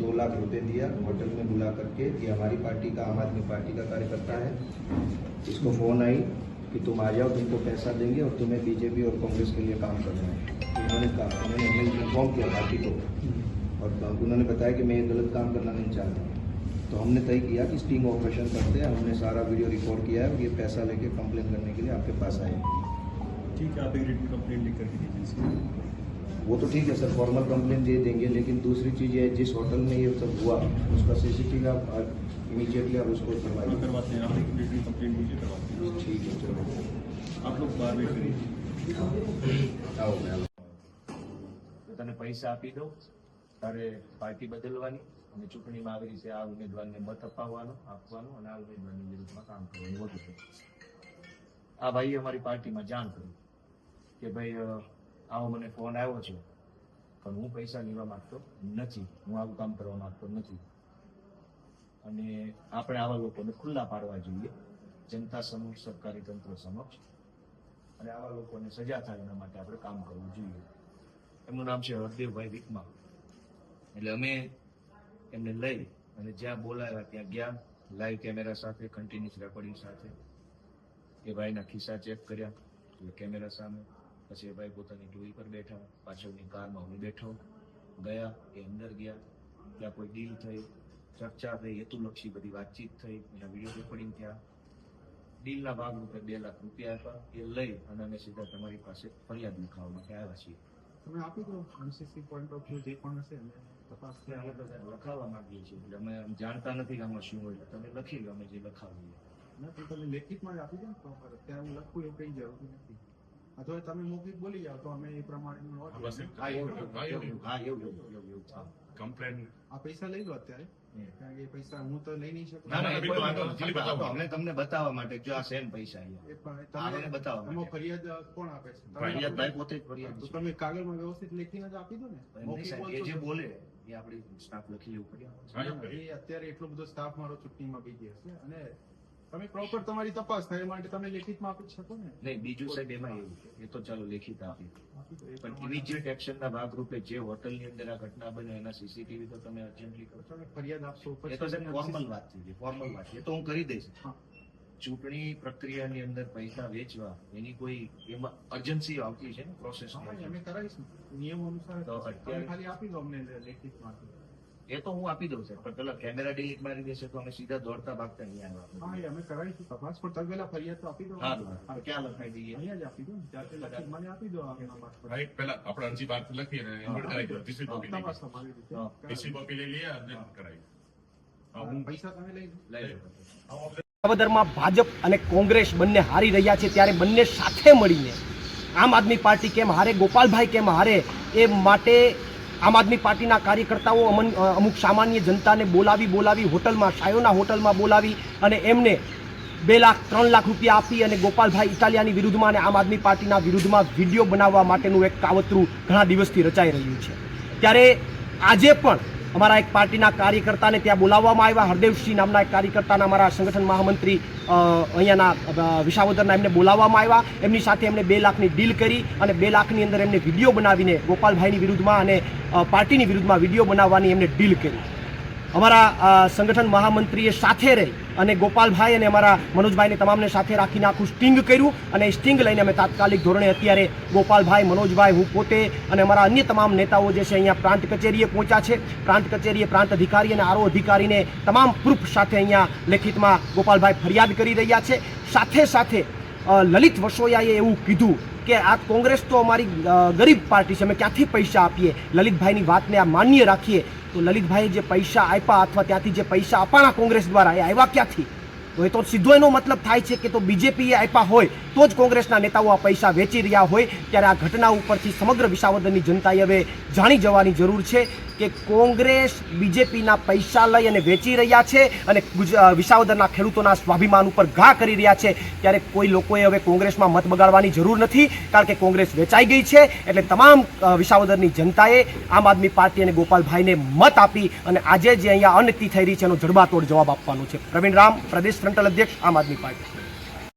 2 लाख रुपए दिया होटल में बुला करके कि हमारी पार्टी का, आम आदमी पार्टी का कार्यकर्ता है, इसको फ़ोन आई कि तुम आ जाओ, तुमको पैसा देंगे और तुम्हें बीजेपी और कांग्रेस के लिए काम करना है। उन्होंने कहा, उन्होंने हमें इन्फॉर्म किया पार्टी को और उन्होंने बताया कि मैं ये गलत काम करना नहीं चाहता। तो हमने तय किया कि स्टिंग ऑपरेशन करते हैं। हमने सारा वीडियो रिकॉर्ड किया है और ये पैसा लेके कंप्लेन करने के लिए आपके पास आए। ठीक है, आप एक रिटन कंप्लेंट लिख करके दीजिए। वो तो ठीक है सर, फॉर्मल कंप्लेन दे देंगे, लेकिन दूसरी चीज़ है जिस होटल में ये सब हुआ उसका CCTV आप इमीडिएटली आप उसको करवाइए। करवाते हैं, आप एक रिटन कंप्लेंट लीजिए, करवाते हैं। ठीक है, चलो आप लोग बार वेट करिए। आओ मैं તને પૈસા આપી દઉં, તારે પાર્ટી બદલવાની અને ચૂંટણીમાં આવી રીતે આ ઉમેદવારને મત આપવાનો અને આ ઉમેદવારની વિરુદ્ધમાં કામ કરવાનું વધુ છે. આ ભાઈએ અમારી પાર્ટીમાં જાણ કરી કે ભાઈ આવો મને ફોન આવ્યો છે, પણ હું પૈસા લેવા માંગતો નથી, હું આવું કામ કરવા માંગતો નથી અને આપણે આવા લોકોને ખુલ્લા પાડવા જોઈએ જનતા સમક્ષ, સરકારી તંત્ર સમક્ષ, અને આવા લોકોને સજા થાય એના માટે આપણે કામ કરવું જોઈએ. એમનું નામ છે હરદેવભાઈ વિકમા. એટલે અમે એમને લઈ અને જ્યાં બોલાવ્યા ત્યાં ગયા, લાઈવ કેમેરા સાથે, કન્ટિન્યુઅસ રેકોર્ડિંગ સાથે. એ ભાઈના ખિસ્સા ચેક કર્યા કેમેરા સામે. પછી એ ભાઈ પોતાની ટોઈ પર બેઠા, પાછળની કારમાં હું બેઠો. ગયા, એ અંદર ગયા, ત્યાં કોઈ ડીલ થઈ, ચર્ચા થઈ, હેતુલક્ષી બધી વાતચીત થઈ, એના વિડીયો રેકોર્ડિંગ થયા. ડીલના ભાગરૂપે 2 લાખ રૂપિયા આપ્યા. એ લઈ અને અમે સીધા તમારી પાસે ફરિયાદ લખાવવા માટે આવ્યા છીએ. તમે આપી દો MCC પોઈન્ટ ઓફ વ્યૂ જે પણ હશે અમે તપાસ અમે તો લખાવવા માંગીએ છીએ, એટલે અમે જાણતા નથી કે આમાં શું હોય, એટલે તમે લખી લો, અમે જે લખાવીએ. ના તો તમે લેખિતમાં જ આપી દો ને પ્રોપર. અત્યારે હું લખું એવું કંઈ જરૂરી નથી. અથવા તમે મૌખિક બોલી જાઓ તો અમે એ પ્રમાણે કમ્પ્લેન આ પૈસા લઈ લો અત્યારે, કારણ કે એ પૈસા હું તો લઈ નહીં શકું. અમે તમને બતાવવા માટે જો આ સેન પૈસા તમે બતાવવા એમાં ફરિયાદ કોણ આપે છે? ફરિયાદ ભાઈ પોતે જ ફરિયાદ તો તમે કાગળમાં વ્યવસ્થિત લખીને જ આપી દો ને. એ જે બોલે એ આપણી સ્ટાફ લખી લેવું પડે. એ અત્યારે એટલો બધો સ્ટાફ મારો ચૂંટણીમાં બીજી હશે અને તમે પ્રોપર તમારી તપાસ થાય એ માટે તમે લેખિતમાં આપી શકો ને. નહીં, બીજું સાહેબ એમાં એવું છે, એ તો ચાલો લેખિત આપી, પણ ઇમિડિયેટ એક્શનના ભાગરૂપે જે હોટલની અંદર આ ઘટના બને એના CCTV તો તમે અર્જન્ટલી કરો. તમે ફરિયાદ આપશો એ તો સાહેબ ફોર્મલ વાત થઈ, ફોર્મલ વાત એ તો હું કરી દઈશ. ચૂંટણી પ્રક્રિયાની અંદર પૈસા વેચવા એની કોઈ એમાં અર્જન્સી આવતી છે ને પ્રોસેસ, અમે કરાવીશું નિયમો અનુસાર. તો અત્યારે ખાલી આપી દો અમને લેખિતમાં. એ તો હું આપી દઉં સાહેબ, પણ પેલા કેમેરા ડિલીટ મારી દેશે તો અમે સીધા દોડતા ભાગતા નહીં આવ્યા. હા, અમે કરાવીશું તપાસ, પણ તમે પેલા ફરિયાદ તો આપી દો. હા, ક્યાં લખાઈ દઈએ? અહીંયા જ આપી દો, ત્યારથી લખી મને આપી દો. રાઈટ, પહેલા આપણે અરજી બહાર લખી અને ઇન્વર્ટ કરાવી દો. ટીસી કોપી લઈ તપાસ તમારી રીતે. ટીસી કોપી લઈ લઈએ અને કરાવી. પૈસા તમે લઈ લઈ લો. વિસાવદરમાં ભાજપ અને કોંગ્રેસ બંને હારી રહ્યા છે, ત્યારે બંને સાથે મળીને આમ આદમી પાર્ટી કેમ હારે, ગોપાલભાઈ કેમ હારે, એ માટે આમ આદમી પાર્ટીના કાર્યકર્તાઓ અમુક સામાન્ય જનતાને બોલાવી હોટલમાં, શાયોના હોટલમાં બોલાવી અને એમને 2 લાખ 3 લાખ રૂપિયા આપી અને ગોપાલભાઈ ઇટાલિયાની વિરુદ્ધમાં અને આમ આદમી પાર્ટીના વિરુદ્ધમાં વિડીયો બનાવવા માટેનું એક કાવતરું ઘણા દિવસથી રચાઈ રહ્યું છે. ત્યારે આજે પણ અમારા એક પાર્ટીના કાર્યકર્તાને ત્યાં બોલાવવામાં આવ્યા. હરદેવસિંહ નામના એક કાર્યકર્તાના અમારા સંગઠન મહામંત્રી અહીંયાના વિસાવદરના એમને બોલાવવામાં આવ્યા. એમની સાથે એમને 2 લાખની ડીલ કરી અને 2 લાખની અંદર એમને વિડીયો બનાવીને ગોપાલભાઈની વિરુદ્ધમાં અને પાર્ટીની વિરુદ્ધમાં વિડીયો બનાવવાની એમને ડીલ કરી. અમારા સંગઠન મહામંત્રીએ સાથે રહી અને ગોપાલભાઈ અને અમારા મનોજભાઈને તમામને સાથે રાખીને આખું સ્ટિંગ કર્યું અને સ્ટિંગ લઈને અમે તાત્કાલિક ધોરણે અત્યારે ગોપાલભાઈ, મનોજભાઈ, હું પોતે અને અમારા અન્ય તમામ નેતાઓ જે છે અહીંયા પ્રાંત કચેરીએ પહોંચ્યા છે. પ્રાંત કચેરીએ પ્રાંત અધિકારી અને આરઓ અધિકારીને તમામ પ્રૂફ સાથે અહીંયા લેખિતમાં ગોપાલભાઈ ફરિયાદ કરી રહ્યા છે. સાથે લલિત વસોયાએ એવું કીધું કે આ કોંગ્રેસ તો અમારી ગરીબ પાર્ટી છે, અમે ક્યાંથી પૈસા આપીએ? લલિતભાઈની વાતને આ માન્ય રાખીએ તો લલિતભાઈએ જે પૈસા આપ્યા અથવા ત્યાંથી જે પૈસા અપાણા કોંગ્રેસ દ્વારા એ આવ્યા ક્યાંથી? તો એ તો સીધો એનો મતલબ થાય છે કે તો બીજેપીએ આપ્યા હોય તો જ કોંગ્રેસના નેતાઓ આ પૈસા વેચી રહ્યા હોય. ત્યારે આ ઘટના ઉપરથી સમગ્ર વિસાવદરની જનતાએ હવે જાણી જવાની જરૂર છે કે કોંગ્રેસ બીજેપીના પૈસા લઈ અને વેચી રહ્યા છે અને વિસાવદરના ખેડૂતોના સ્વાભિમાન ઉપર ઘા કરી રહ્યા છે. ત્યારે કોઈ લોકોએ હવે કોંગ્રેસમાં મત બગાડવાની જરૂર નથી, કારણ કે કોંગ્રેસ વેચાઈ ગઈ છે. એટલે તમામ વિસાવદરની જનતાએ આમ આદમી પાર્ટી અને ગોપાલભાઈને મત આપી અને આજે જે અહીંયા અનીતિ થઈ રહી છે એનો જડબાતોડ જવાબ આપવાનો છે. પ્રવીણ રામ, પ્રદેશ ફ્રન્ટલ અધ્યક્ષ, આમ આદમી પાર્ટી.